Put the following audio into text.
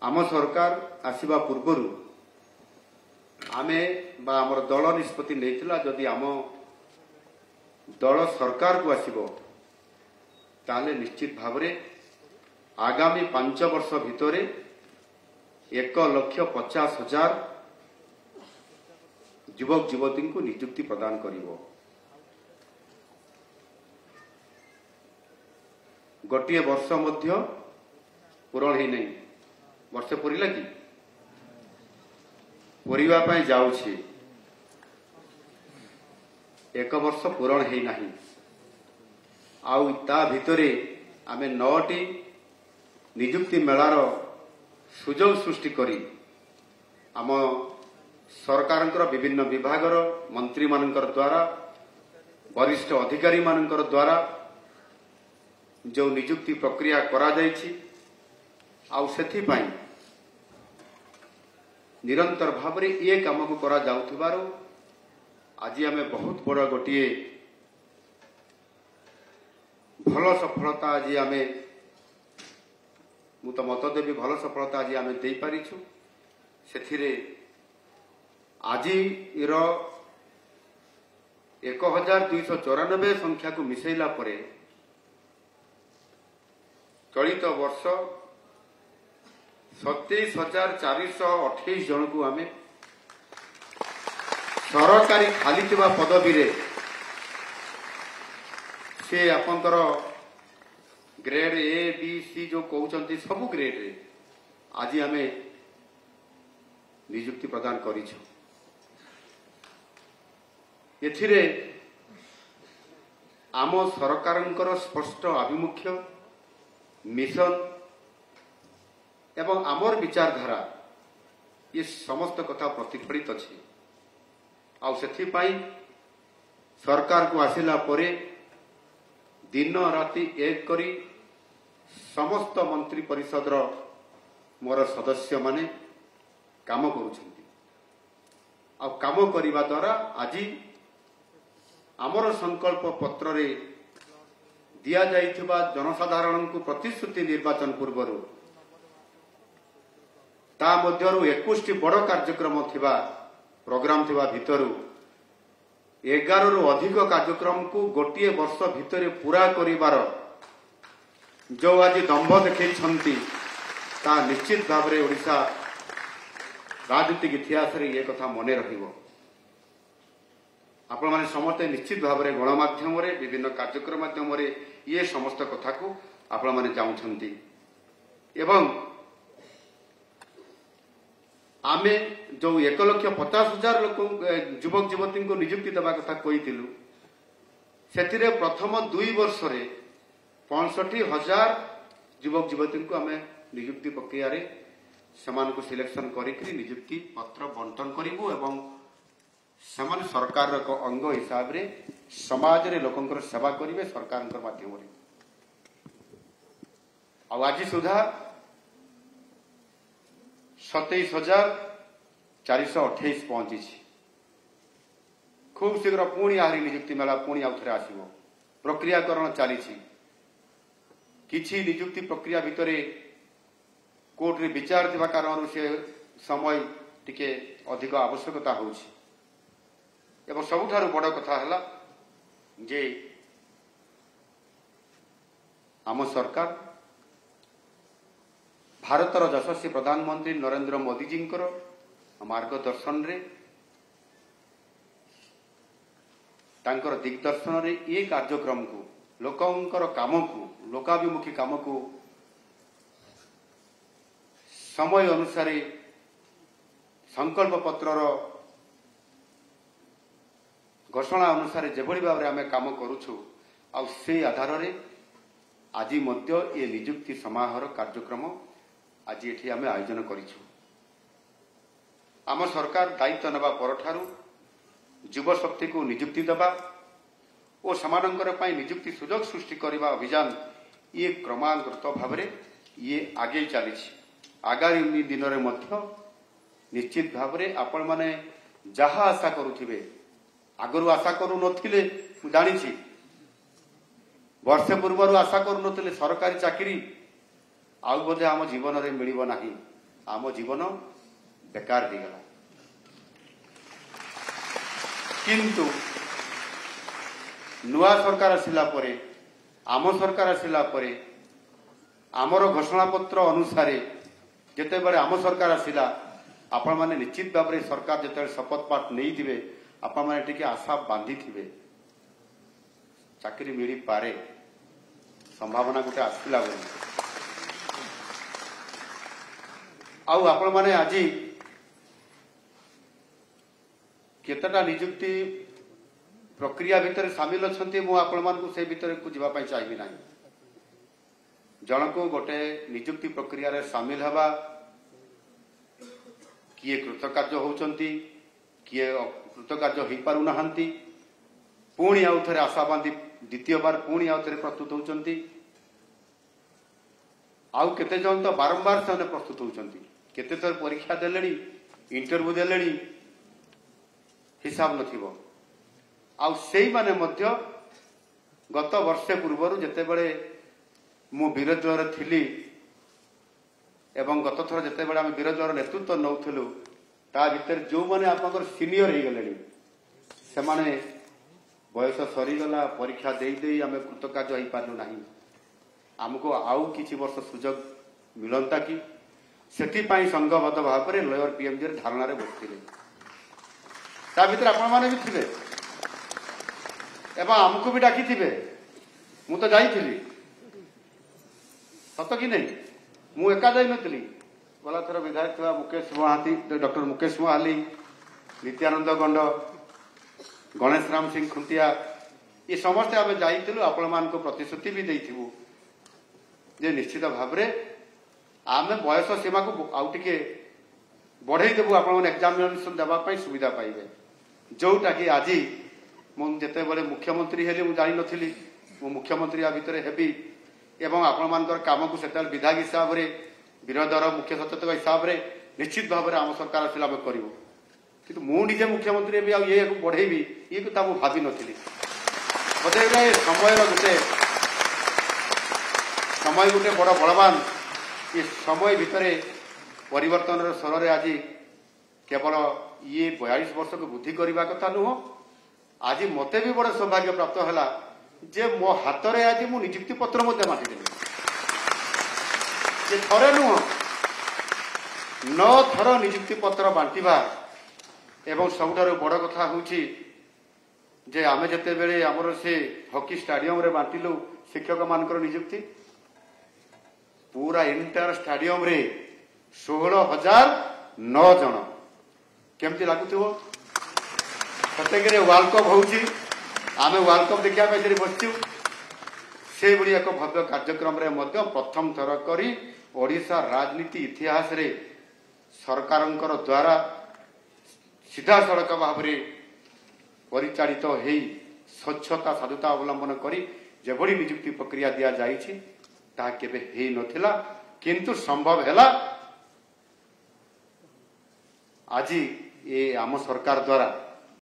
आम सरकार आसवा पूर्वर आमे बा आमर दल निष्पत्ति नहीं जदि आम दल सरकार को आसब ताले निश्चित भाव आगामी 5 वर्ष भितर 1,50,000 युवक युवती को नियुक्ति प्रदान करिवो। गोटे वर्ष मध्य पूरण ही नहीं वर्ष पूरीला कि पूरीवा पई जाउछि 1 वर्ष पूरण ही नहीं आउ ता भितरे आमे 9टी नियुक्ति मेलार सुजोग सृष्टि करी आम सरकार विभिन्न विभागर मंत्री मानकर द्वारा वरिष्ठ अधिकारी मानकर द्वारा जो नियुक्ति प्रक्रिया करा जायछि आउ सेथि पई निरंतर भाव में ये काम को करा जाउथिबारो आज आमे बहुत बड़ गोटे भल सफलता आज आमे मु तो मत देवी भल सफलता आज आमे दे पारिछु। सेथिरे आज 1294 संख्या को मिसेला परे चलित वर्ष 27,428 जन को आमे सरकारी खाली थिबा पदवी रे से आपंकर ग्रेड ए बी सी जो कहउचंती सब ग्रेड रे आज आमे नियुक्ति प्रदान करिछु। एथिरे आम सरकारंकर स्पष्ट आभिमुख्य मिशन एवं आमर विचारधारा ये समस्त कथा प्रतिफलित अच्छी आउ सेथिपाई सरकार को आसिला परे दिन राति एक करी समस्त मंत्री परिषद मोर सदस्य माने काम करुछंती आ काम करिबा द्वारा आज आमर संकल्प पत्र रे दिया जाइथिबा जनसाधारण को प्रतिश्रुति निर्वाचन पूर्वर ता मध्यरु 21 बड़ कार्यक्रम थिबा प्रोग्राम थिबा भितरु 11 रु अधिक कार्यक्रम को गोटे वर्ष भितर पूरा करिबार जो आज दंभ देखैछंती ता निश्चित भाव में ओडिशा राजनीतिक इतिहास रे ये कथा मने रहिबो। आपण माने समस्त निश्चित भाव में गणमाध्यम रे विभिन्न कार्यक्रम माध्यम रे ये समस्त कथा को आपण माने जाउछंती एवं आमे जो 1,50,000 लोक युवक युवती को नियुक्ति देवा कथा कही से प्रथम 2 वर्ष रे 65,000 युवक युवती को आमे नियुक्ति प्रक्रिया रे समान को सिलेक्शन करी नियुक्ति पत्र बंटन करिवो एवं समान सरकार रो अंग हिसाब रे समाज रे लोकंकर सेवा करिवे सरकार माध्यम रे। आज सुधा 27,428 पहुंची खूब शीघ्र पुणी आहरी नियुक्ति मेला पुणी आउ थे आसो प्रक्रियाकरण चली किछि नियुक्ति प्रक्रिया भितर कोर्ट रे विचार देवा कारण से समय टिके अधिक आवश्यकता होछि एवं सबुठारु बड़ कथा हला जे आम सरकार भारतर यशस्वी प्रधानमंत्री नरेंद्र मोदी जी मार्गदर्शन रे तांकर दिग्दर्शन रे ये कार्यक्रम को लोकंकर काम को लोकाभिमुखी काम को समय अनुसार संकल्प पत्रर घोषणा अनुसार जेभली भाव में आम काम करुछु आ से आधार रे आज मध्य ये नियुक्ति समारोह कार्यक्रम आज ये आम आयोजन करिछु। आम सरकार दायित्व नवा परठारु युव शक्ति को नियुक्ति देवा और समानंकर पई नियुक्ति सुजोग सृष्टि करने अभियान ये क्रमागत भाव में ये आगे चली आगामी दिन में निश्चित भाव में आपण माने जहा आशा करुथिबे आगरू आशा करू नथिले जानी वर्षे पूर्व आशा करू नथिले सरकारी चाकरी आउ बोधे आम जीवन में मिलिब नाही आम जीवन बेकार हो गला। किंतु नुआ सरकार आसिला परे आम सरकार आसिला परे आमर घोषणा पत्र अनुसार जिते बड़े आम सरकार आसिला आपण माने निश्चित भाव में सरकार जिते शपथ पाठ नहीं थे आपण माने टिके आशा बांधी थे चाकरी मिली पारे संभावना गोटे आसला आपण माने आज केतटा निजुक्ति प्रक्रिया भितर सामिल अच्छा मुझे से भितर को जीवाई चाहिए ना जन को गोटे निजुक्ति प्रक्रिया रे सामिल हवा किए कृतकार्य होउचंती किए कृतकार्य हो पारु नाहंती पुणी आउ थे आशा बांधी द्वितीय बार पुणी आउ थे प्रस्तुत होउचंती आउ केते जन तो बारंबार से प्रस्तुत होउचंती केते थर परीक्षा देलेनी इंटरव्यू देलेनी हिसाब नथिबो आउ सेई माने मध्य गत वर्षे पूर्व जेते बड़े मु विरोधी दल थिली एवं गत थर जेते बड़े आम विरोधी दल नेतृत्व नौथिलु ता भितर जो माने आपनकर सीनियर हे गलेनी से माने बयस सरीगला परीक्षा दे दे आम कृतकार्य हो पारु नाही आमको आउ किछि वर्ष सुजोग मिलंता कि सेति संघबद्ध भाव में लोअर पीएमजी धारणा रे बसथिले ता भितर आपण माने भी थिबे एवं आमको भी डाकी थिबे मु तो जाइथिली सत कि नहीं मु एका जाई नथली गला थर विधायक था मुकेश महांती डॉक्टर मुकेश महाली नित्यानंद गंड गणेश राम सिंह खुंटिया ये समस्ते आम जाइलु आपण मान को प्रतिश्रुति भी देइथिबु जे निश्चित भाव में आम बयस सीमा को आउ टिके बढ़ई देबु आपण एग्जामिनेशन देवाई सुविधा पाइबे जोटा कि आज मुझे बड़े मुख्यमंत्री हेली मु जानी नथिली मु मुख्यमंत्री या भितर हेबी एवं आपण मानकर काम को सेते विधायक हिसाब रे विरोधी दल मुख्य सचेतक हिसाब रे निश्चित भाव में आम सरकार आसिला करूँ कि मु निजे मुख्यमंत्री भी ये बढ़ेबी ये कथा मु भावी नथिली बोधे समय गोटे बड़ बलवान ये समय भितर परिवर्तन स्वर रे आज केवल ये 42 वर्ष को बुद्धि करने कथा नुह आज मते भी बड़े सौभाग्य प्राप्त है जे मो हाथ में आज मु निजुक्ति पत्र बांटिदेली ये थरे नुह 9 थर निजुक्ति पत्र बांटिबा एवं सबुठार बड़ कथा हूँ जे आम जिते बेले आमर से हॉकी स्टाडियम रे बांटिलु शिक्षक मानकर निजुक्ति पूरा एंटायर स्टाडियम रे 16,009 जन केमती लगुव प्रत्येक वर्ल्ड कप होची आम वर्ल्ड कप देखा बसचु से भाई एक भव्य कार्यक्रम रे मध्य प्रथम थर करी ओडिशा राजनीति इतिहास रे सरकारंकर द्वारा सीधा सड़क भाव में परिचालित हो स्वच्छता साधुता अवलंबन करी जेभली निजुक्ति प्रक्रिया दिया जाइछि ता केबे हे नथिला किंतु संभव हैला आज ये आम सरकार द्वारा